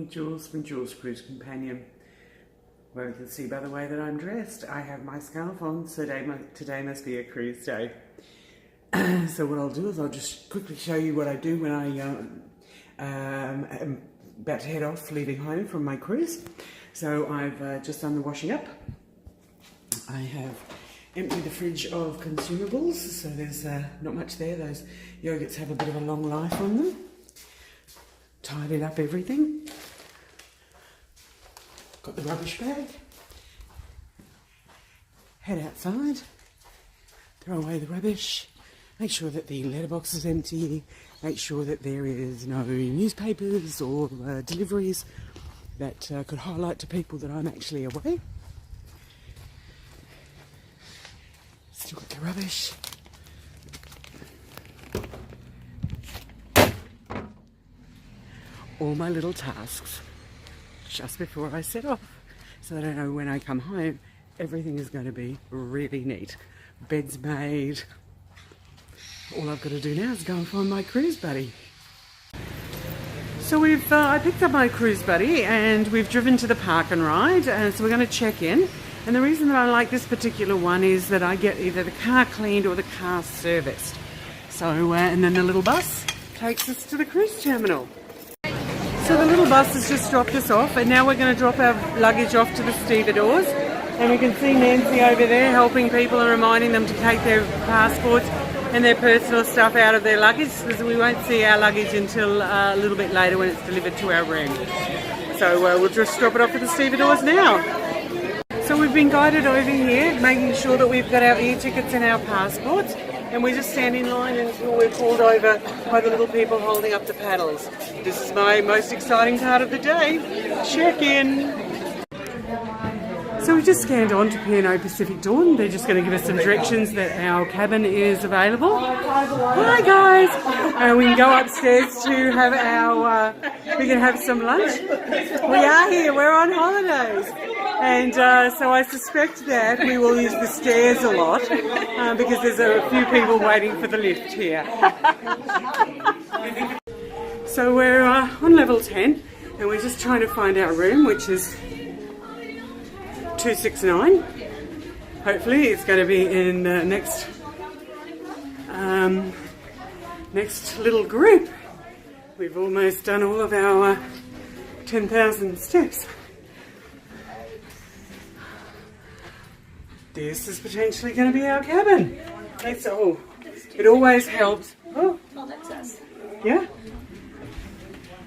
Jules from Jules Cruise Companion. Well, you can see by the way that I'm dressed, I have my scarf on, so today must be a cruise day. So what I'll do is I'll just quickly show you what I do when I am about to head off, leaving home from my cruise. So I've just done the washing up. I have emptied the fridge of consumables, so there's not much there. Those yogurts have a bit of a long life on them. Tidied up everything. Got the rubbish bag. Head outside. Throw away the rubbish. Make sure that the letterbox is empty. Make sure that there is no newspapers or deliveries that could highlight to people that I'm actually away. Still got the rubbish. All my little tasks just before I set off, so that I know when I come home everything is going to be really neat. Bed's made. All I've got to do now is go and find my cruise buddy. So I picked up my cruise buddy and we've driven to the park and ride, and so we're going to check in. And the reason that I like this particular one is that I get either the car cleaned or the car serviced. So and then the little bus takes us to the cruise terminal. So the little bus has just dropped us off, and now we're going to drop our luggage off to the Stevedores. And we can see Nancy over there helping people and reminding them to take their passports and their personal stuff out of their luggage, because we won't see our luggage until a little bit later when it's delivered to our room. So we'll just drop it off at the Stevedores now. So we've been guided over here, making sure that we've got our e-tickets and our passports, and we just stand in line until we're called over by the little people holding up the paddles. This is my most exciting part of the day. Check-in. So we just scanned on to P&O Pacific Dawn. They're just going to give us some directions that our cabin is available. Hi guys! We can go upstairs to have our, we can have some lunch. We are here, we're on holidays. And so I suspect that we will use the stairs a lot because there's a few people waiting for the lift here. So we're on level 10 and we're just trying to find our room, which is 269. Hopefully it's going to be in the next little group. We've almost done all of our 10,000 steps. This is potentially going to be our cabin. That's all. It always helps. Oh, that's us. Yeah?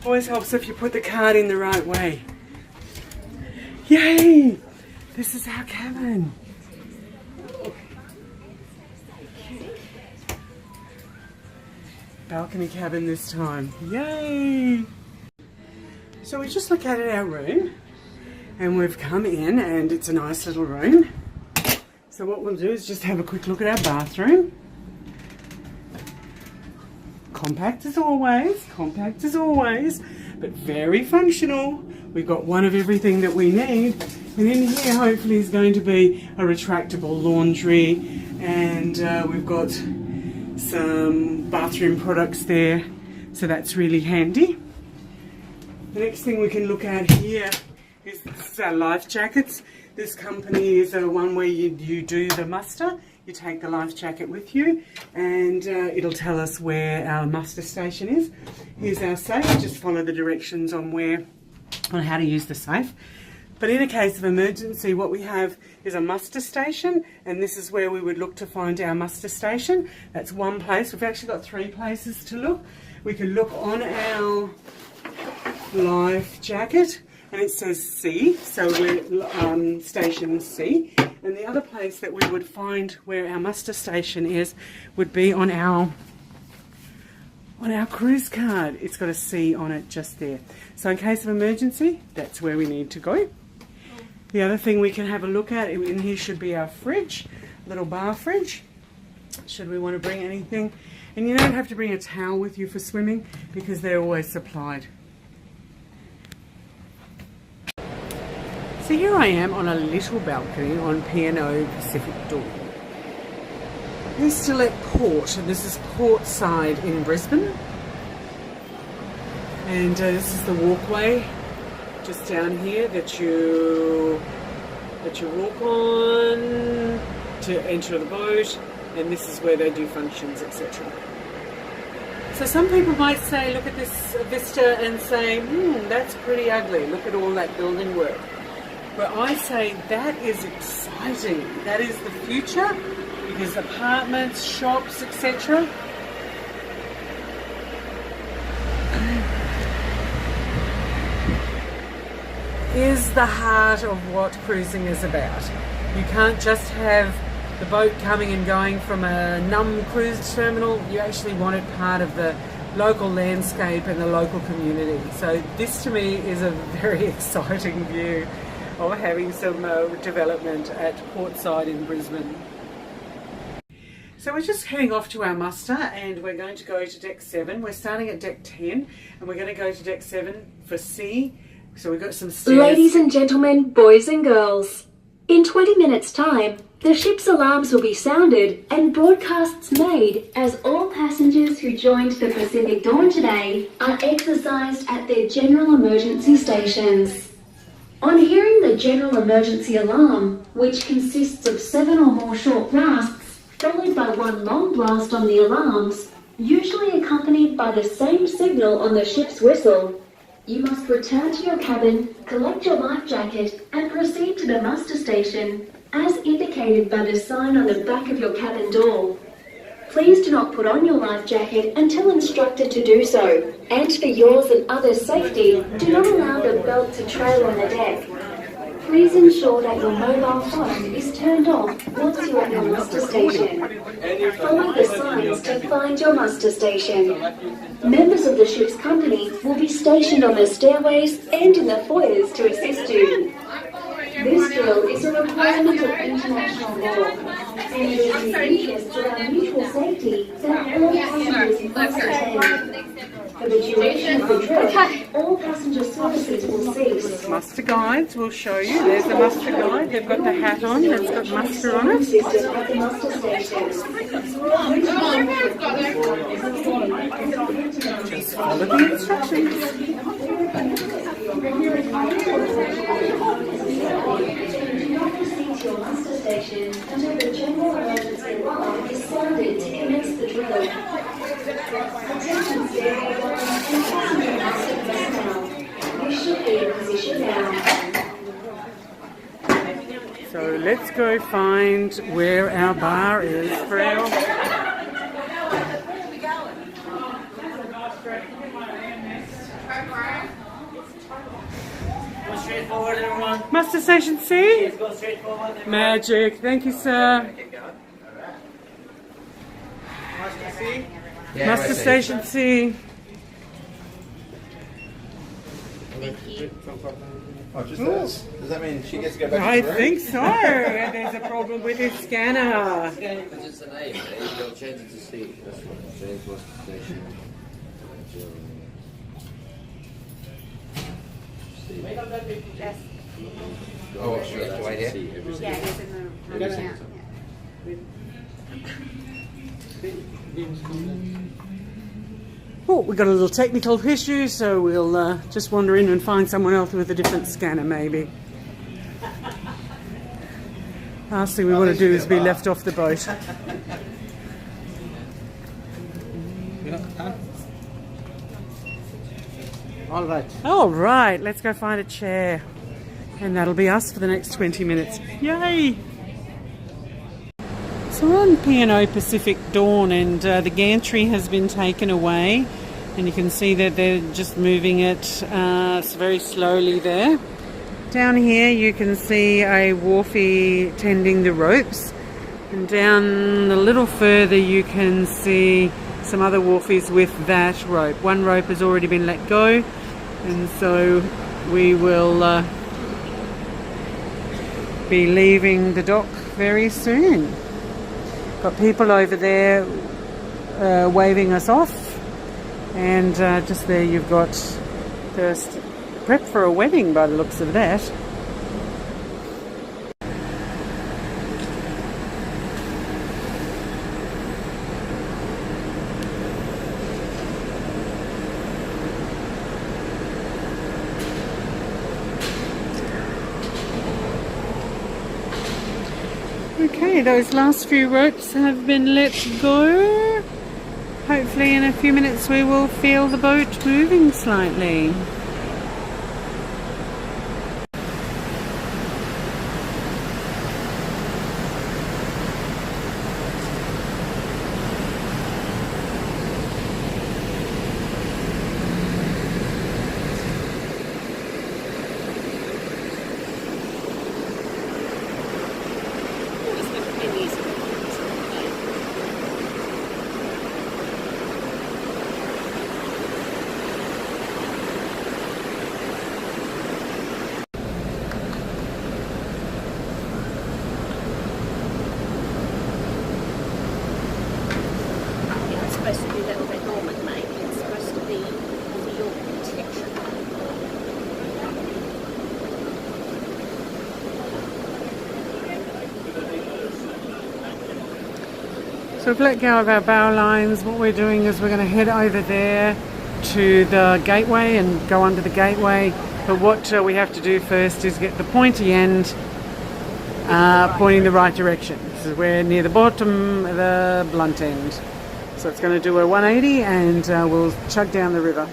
Always helps if you put the card in the right way. Yay! This is our cabin. Balcony cabin this time. Yay! So we just located our room and we've come in and it's a nice little room. So what we'll do is just have a quick look at our bathroom. Compact as always, but very functional. We've got one of everything that we need. And in here hopefully is going to be a retractable laundry, and we've got some bathroom products there, so that's really handy. The next thing we can look at here is our life jackets. This company is one where you do the muster. You take the life jacket with you and it'll tell us where our muster station is. Here's our safe. Just follow the directions on how to use the safe. But in a case of emergency, what we have is a muster station, and this is where we would look to find our muster station. That's one place. We've actually got 3 places to look. We can look on our life jacket, and it says C, so we're station C. And the other place that we would find where our muster station is would be on our cruise card. It's got a C on it just there. So in case of emergency, that's where we need to go. The other thing we can have a look at in here should be our fridge, little bar fridge, should we want to bring anything. And you don't have to bring a towel with you for swimming because they're always supplied. So here I am on a little balcony on P&O Pacific Dawn. We're still at port, and this is Portside in Brisbane. And this is the walkway just down here that you walk on to enter the boat, and this is where they do functions, etc. So some people might say, look at this vista and say, that's pretty ugly, look at all that building work. But I say that is exciting, that is the future, because apartments, shops, etc. is the heart of what cruising is about. You can't just have the boat coming and going from a numb cruise terminal. You actually want it part of the local landscape and the local community. So this to me is a very exciting view of having some development at Portside in Brisbane. So we're just heading off to our muster and we're going to go to deck 7. We're starting at deck 10 and we're going to go to deck 7 for C. So we've got some stairs. Ladies and gentlemen, boys and girls, in 20 minutes time, the ship's alarms will be sounded and broadcasts made as all passengers who joined the Pacific Dawn today are exercised at their general emergency stations. On hearing the general emergency alarm, which consists of 7 or more short blasts, followed by one long blast on the alarms, usually accompanied by the same signal on the ship's whistle, you must return to your cabin, collect your life jacket, and proceed to the muster station, as indicated by the sign on the back of your cabin door. Please do not put on your life jacket until instructed to do so, and for yours and others' safety, do not allow the belt to trail on the deck. Please ensure that your mobile phone is turned off once you're at your muster station. Follow the signs to find your muster station. Members of the ship's company will be stationed on the stairways and in the foyers to assist you. This drill is a requirement of international law, and it is in the interest of our mutual safety that all passengers must attend. For the duration of the drill, all passenger services will cease. Muster guides will show you. There's the muster guide. They've got the hat on that's got muster on it. System at the muster station. Just follow the instructions. Do not proceed to your muster station until the general emergency alarm is sounded to commence the drill. Attention stakeholders and passenger muster personnel. You should be in position now. So let's go find where our bar is for our... Straight forward, everyone. Muster Station C? Yes, go straight forward, everyone. Magic. Thank you, sir. Muster C? Muster Station C. Oh, just this? Does that mean she gets to go back I to the room? think so. There's a problem with his scanner. It's just an A, they'll change it to C. That's right. Change muster station. Yes. Oh, sure, that's right here. Yeah, it is in the yeah. Oh, we've got a little technical issue, so we'll just wander in and find someone else with a different scanner, maybe. Last thing we want to do is be left off the boat. All right. All right, let's go find a chair. And that'll be us for the next 20 minutes. Yay! So we're on P&O Pacific Dawn and the gantry has been taken away. And you can see that they're just moving it very slowly there. Down here you can see a wharfie tending the ropes. And down a little further you can see some other wharfies with that rope. One rope has already been let go. And so we will be leaving the dock very soon. Got people over there waving us off, and just there you've got first prep for a wedding by the looks of that. Okay, those last few ropes have been let go. Hopefully in a few minutes we will feel the boat moving slightly. It's supposed to be a little bit Norman made. It's supposed to be for your protection. So we've let go of our bow lines. What we're doing is we're going to head over there to the gateway and go under the gateway. But what we have to do first is get the pointy end pointing the right direction. So we're near the bottom of the blunt end. So it's going to do a 180 and we'll chug down the river.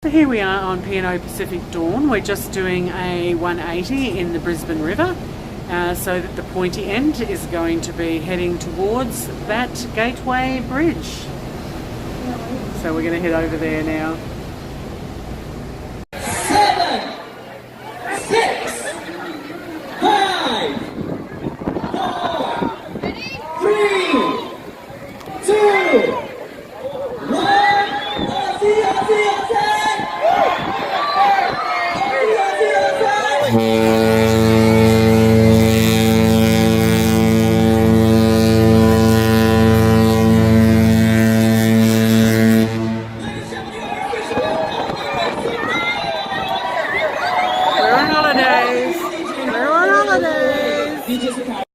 So here we are on P&O Pacific Dawn. We're just doing a 180 in the Brisbane River. So that the pointy end is going to be heading towards that gateway bridge. So we're going to head over there now. 7, 6, 5, 4, 3, 2, 1. We're on holidays. We're on holidays.